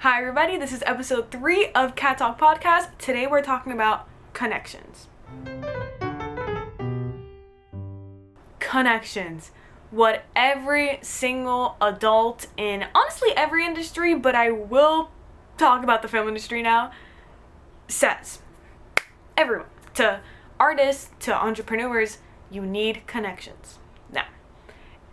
Hi everybody, this is episode 3 of Cat Talk Podcast. Today we're talking about connections. Connections. What every single adult in honestly every industry, but I will talk about the film industry now, says. Everyone. To artists, to entrepreneurs, you need connections. Now,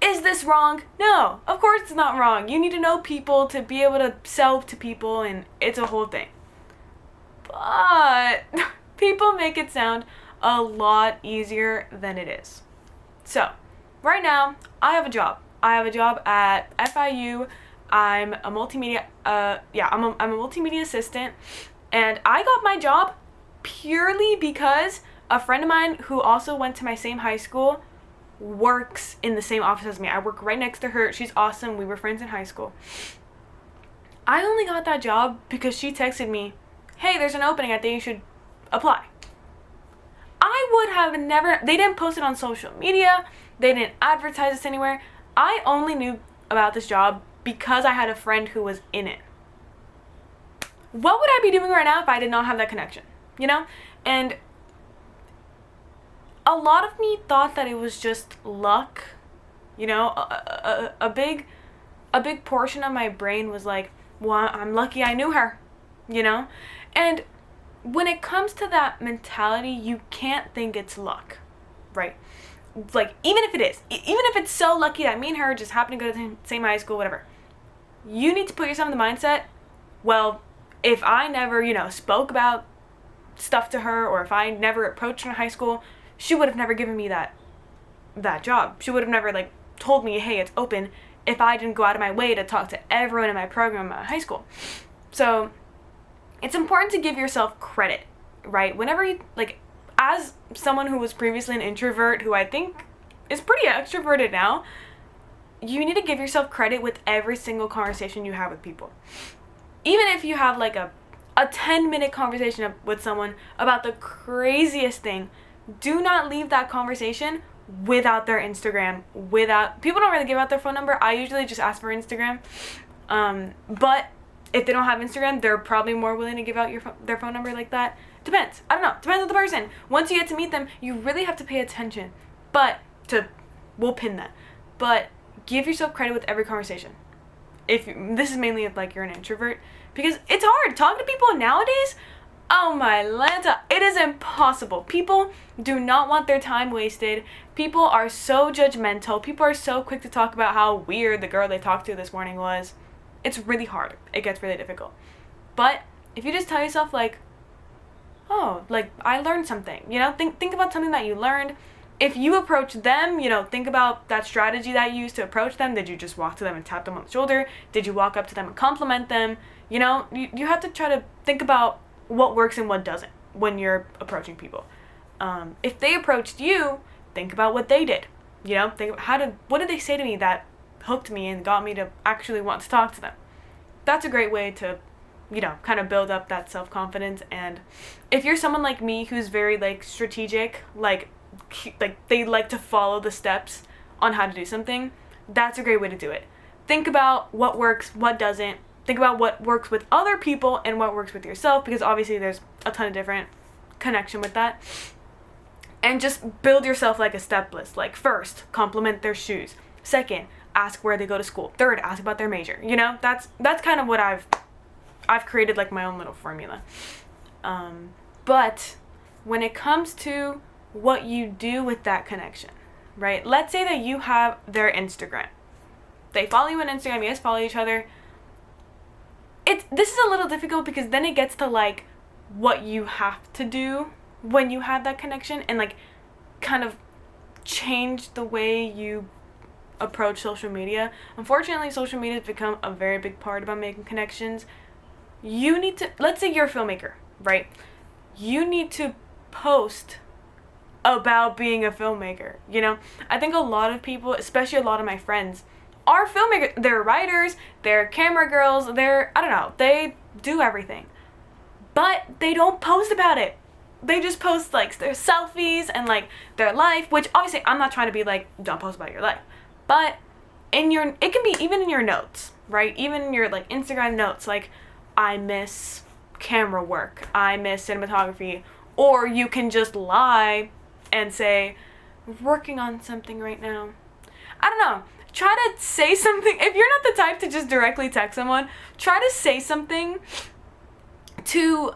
is this wrong? No, of course it's not wrong. You need to know people to be able to sell to people, and it's a whole thing. But people make it sound a lot easier than it is. So, right now, I have a job. I have a job at FIU. I'm a multimedia, I'm a multimedia assistant, and I got my job purely because a friend of mine who also went to my same high school works in the same office as me. I work right next to her. She's awesome. We were friends in high school. I only got that job because she texted me, "Hey, there's an opening. I think you should apply." I would have never, they didn't post it on social media. They didn't advertise this anywhere. I only knew about this job because I had a friend who was in it. What would I be doing right now if I did not have that connection? You know? And a lot of me thought that it was just luck. You know, a big portion of my brain was like, well, I'm lucky I knew her, you know? And when it comes to that mentality, you can't think it's luck, right? Like, even if it is, even if it's so lucky that me and her just happen to go to the same high school, whatever, you need to put yourself in the mindset, well, if I never, spoke about stuff to her, or if I never approached her in high school, she would have never given me that job. She would have never, told me, hey, it's open, if I didn't go out of my way to talk to everyone in my program at high school. So it's important to give yourself credit, right? Whenever you, as someone who was previously an introvert, who I think is pretty extroverted now, you need to give yourself credit with every single conversation you have with people. Even if you have, a 10-minute conversation with someone about the craziest thing, do not leave that conversation without their Instagram, people don't really give out their phone number. I usually just ask for Instagram. But if they don't have Instagram, they're probably more willing to give out their phone number like that. Depends. I don't know. Depends on the person. Once you get to meet them, you really have to pay attention. We'll pin that. But give yourself credit with every conversation. This is mainly if you're an introvert, because it's hard talking to people nowadays. Oh my Lanta, it is impossible. People do not want their time wasted. People are so judgmental. People are so quick to talk about how weird the girl they talked to this morning was. It's really hard. It gets really difficult. But if you just tell yourself I learned something, think about something that you learned. If you approach them, think about that strategy that you used to approach them. Did you just walk to them and tap them on the shoulder? Did you walk up to them and compliment them? You have to try to think about what works and what doesn't when you're approaching people. If they approached you, think about what they did. Think what did they say to me that hooked me and got me to actually want to talk to them. That's a great way to, kind of build up that self-confidence. And if you're someone like me who's very strategic, they like to follow the steps on how to do something, that's a great way to do it. Think about what works, what doesn't. Think about what works with other people and what works with yourself, because obviously there's a ton of different connection with that. And just build yourself a step list. First, compliment their shoes. Second, ask where they go to school. Third, ask about their major. That's kind of what I've created my own little formula. But when it comes to what you do with that connection, right? Let's say that you have their Instagram. They follow you on Instagram, you guys follow each other. This is a little difficult because then it gets to what you have to do when you have that connection, and kind of change the way you approach social media. Unfortunately, social media has become a very big part about making connections. You need to, let's say you're a filmmaker, right? You need to post about being a filmmaker. I think a lot of people, especially a lot of my friends, are filmmakers. They're writers, they're camera girls, they do everything. But they don't post about it. They just post their selfies and their life, which obviously I'm not trying to be don't post about your life. But it can be even in your notes, right? Even in your Instagram notes, I miss camera work, I miss cinematography. Or you can just lie and say, working on something right now. I don't know. Try to say something. If you're not the type to just directly text someone, try to say something to...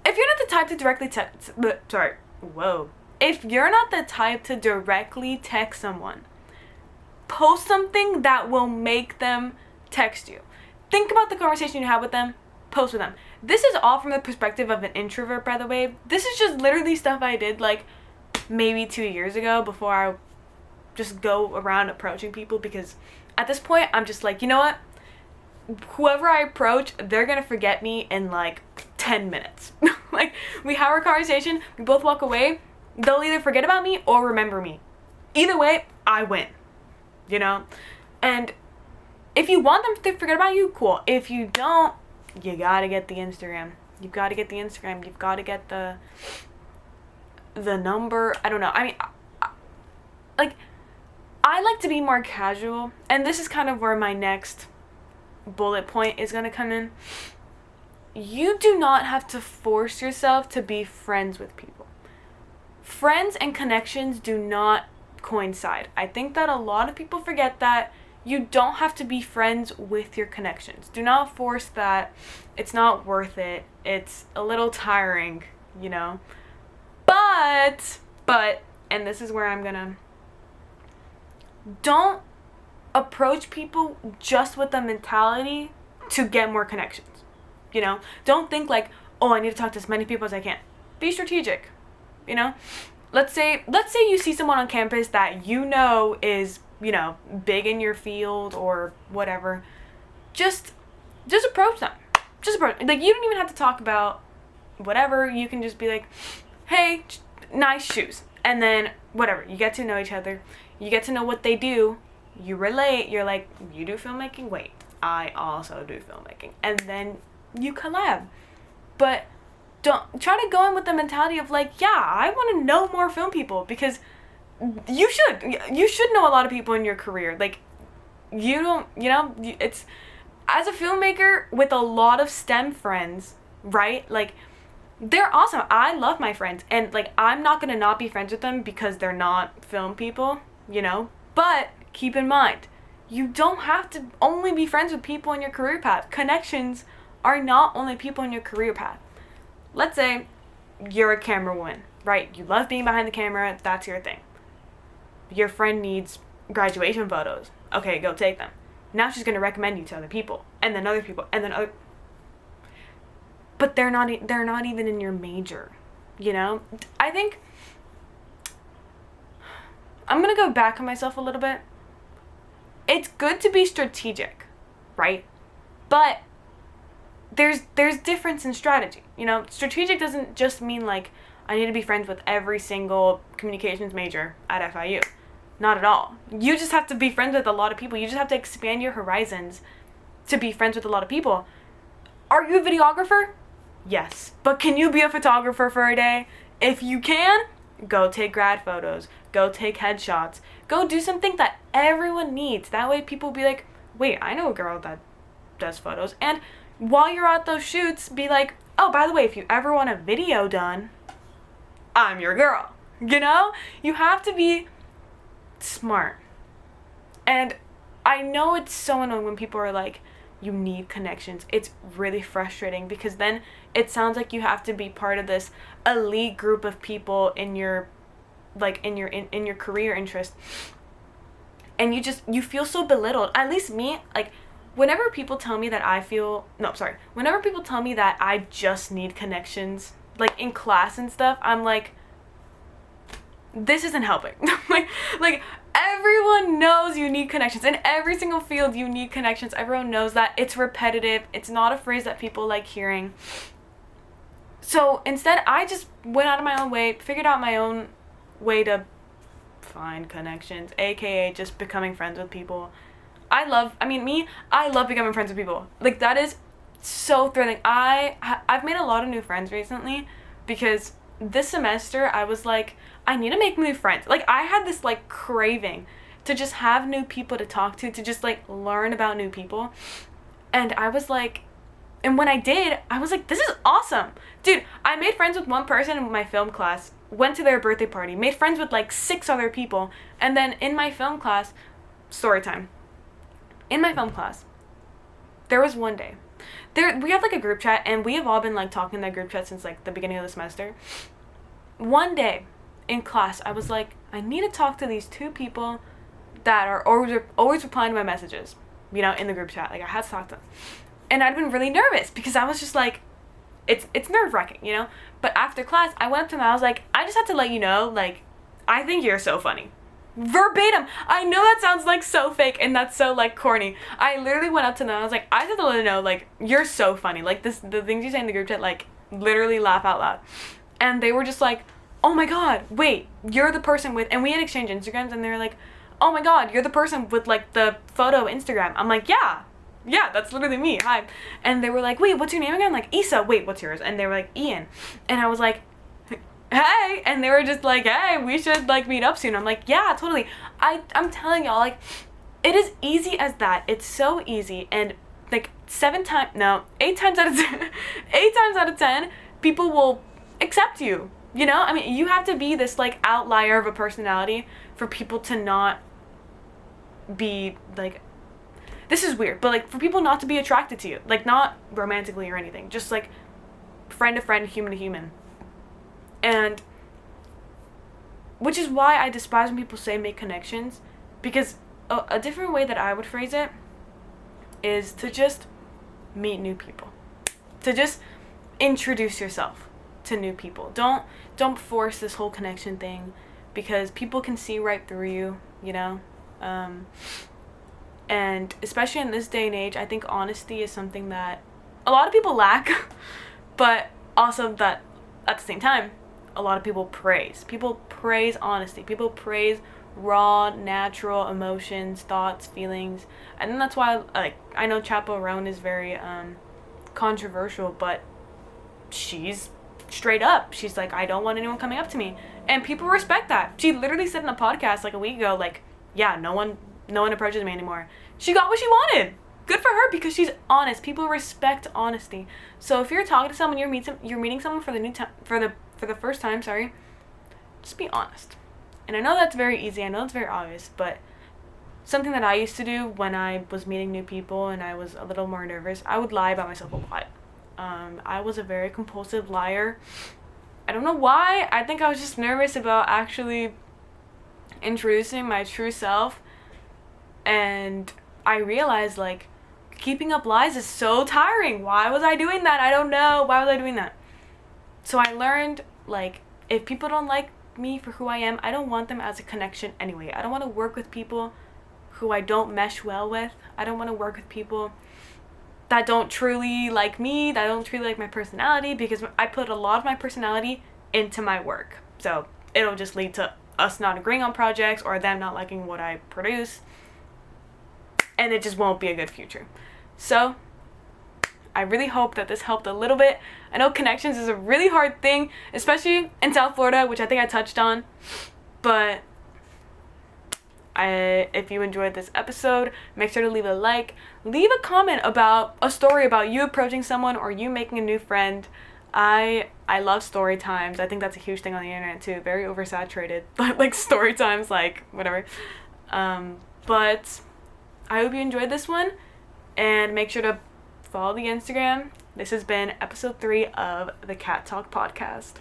If you're not the type to directly text... Sorry. Whoa. If you're not the type to directly text someone, post something that will make them text you. Think about the conversation you have with them, post with them. This is all from the perspective of an introvert, by the way. This is just literally stuff I did like maybe 2 years ago before I just go around approaching people, because at this point I'm just like, you know what? Whoever I approach, they're gonna forget me in like 10 minutes. Like, we have our conversation, we both walk away, they'll either forget about me or remember me. Either way, I win. You know? And if you want them to forget about you, cool. If you don't, you gotta get the Instagram. You've gotta get the Instagram. You've gotta get the number. I don't know. I mean, I like to be more casual. And this is kind of where my next bullet point is gonna come in. You do not have to force yourself to be friends with people. Friends and connections do not coincide. I think that a lot of people forget that. You don't have to be friends with your connections. Do not force that. It's not worth it. It's a little tiring, you know. But, and this is where I'm gonna... Don't approach people just with the mentality to get more connections. You know? Don't think like, oh, I need to talk to as many people as I can. Be strategic, you know? Let's say you see someone on campus that you know is, you know, big in your field or whatever. Just approach them. Just approach. Like, you don't even have to talk about whatever. You can just be like, hey, nice shoes. And then whatever. You get to know each other. You get to know what they do. You relate. You're like, you do filmmaking? Wait, I also do filmmaking. And then you collab. But don't try to go in with the mentality of like, yeah, I want to know more film people, because you should know a lot of people in your career. Like, you don't, you know, it's, as a filmmaker with a lot of STEM friends, right? Like, they're awesome. I love my friends, and like, I'm not gonna not be friends with them because they're not film people, you know? But keep in mind, you don't have to only be friends with people in your career path. Connections are not only people in your career path. Let's say you're a camera woman, right? You love being behind the camera, that's your thing. Your friend needs graduation photos. Okay, go take them. Now she's going to recommend you to other people, and then other people, and then other... But they're not even in your major, you know? I think... I'm going to go back on myself a little bit. It's good to be strategic, right? But there's difference in strategy. You know, strategic doesn't just mean like, I need to be friends with every single communications major at FIU. Not at all. You just have to be friends with a lot of people. You just have to expand your horizons to be friends with a lot of people. Are you a videographer? Yes. But can you be a photographer for a day? If you can, go take grad photos. Go take headshots. Go do something that everyone needs. That way people will be like, wait, I know a girl that does photos. And while you're at those shoots, be like, oh, by the way, if you ever want a video done, I'm your girl. You know? You have to be smart. And I know it's so annoying when people are like, you need connections. It's really frustrating, because then it sounds like you have to be part of this elite group of people in your in your career interest, and you feel so belittled. At least me, like, whenever people tell me that whenever people tell me that I just need connections, like in class and stuff, I'm like, this isn't helping. like everyone knows you need connections. In every single field, you need connections. Everyone knows that. It's repetitive. It's not a phrase that people like hearing. So instead, I just went out of my own way, figured out my own way to find connections, aka just becoming friends with people. I love becoming friends with people. Like, that is so thrilling. I've made a lot of new friends recently, because this semester I was like, I need to make new friends. Like, I had this like craving to just have new people to talk to just like learn about new people. And I was like, And when I did, I was like, this is awesome. Dude, I made friends with one person in my film class, went to their birthday party, made friends with like 6 other people, and then in my film class, story time. In my film class, there was one day. We have like a group chat, and we have all been like talking in that group chat since like the beginning of the semester. One day in class, I was like, I need to talk to these 2 people that are always replying to my messages, you know, in the group chat. Like, I had to talk to them. And I'd been really nervous because I was just like, it's nerve-wracking, you know? But after class, I went up to them, I was like, I just had to let you know, like, I think you're so funny. Verbatim. I know that sounds like so fake and that's so like corny. I literally went up to them, I was like, I just had to let you know, like, you're so funny. Like, the things you say in the group chat, like, literally laugh out loud. And they were just like, oh my god, wait, you're the person with, and we had exchanged Instagrams, and they were like, oh my god, you're the person with like the photo Instagram. I'm like, yeah, that's literally me, hi. And they were like, wait, what's your name again? I'm like, Issa. Wait, what's yours? And they were like, Ian. And I was like, hey. And they were just like, hey, we should like meet up soon. I'm like, yeah, totally. I'm telling y'all, like, it is easy as that. It's so easy. And like 8 times out of 10, 8 times out of 10, people will accept you. You know, I mean, you have to be this like outlier of a personality for people to not be like, this is weird, but like for people not to be attracted to you, like not romantically or anything, just like friend to friend, human to human. And which is why I despise when people say make connections, because a different way that I would phrase it is to just meet new people, to just introduce yourself to new people. Don't force this whole connection thing, because people can see right through you, you know? And especially in this day and age, I think honesty is something that a lot of people lack, but also that at the same time, a lot of people praise. People praise honesty. People praise raw, natural emotions, thoughts, feelings. And that's why, like, I know Chappell Roan is very controversial, but she's straight up. She's like, I don't want anyone coming up to me. And people respect that. She literally said in a podcast like a week ago, like, yeah, no one approaches me anymore. She got what she wanted. Good for her, because she's honest. People respect honesty. So if you're talking to someone, you're meeting someone for the first time, just be honest. And I know that's very easy. I know it's very obvious, but something that I used to do when I was meeting new people and I was a little more nervous, I would lie about myself a lot. I was a very compulsive liar. I don't know why. I think I was just nervous about actually introducing my true self. And I realized, like, keeping up lies is so tiring. Why was I doing that? I don't know. Why was I doing that? So I learned, like, if people don't like me for who I am, I don't want them as a connection anyway. I don't want to work with people who I don't mesh well with. I don't want to work with people that don't truly like me, that don't truly like my personality, because I put a lot of my personality into my work. So it'll just lead to us not agreeing on projects or them not liking what I produce. And it just won't be a good future. So I really hope that this helped a little bit. I know connections is a really hard thing, especially in South Florida, which I think I touched on. But if you enjoyed this episode, make sure to leave a like. Leave a comment about a story about you approaching someone or you making a new friend. I love story times. I think that's a huge thing on the internet too. Very oversaturated, but like story times, like whatever. But I hope you enjoyed this one, and make sure to follow the Instagram. This has been episode 3 of the Cat Talk podcast.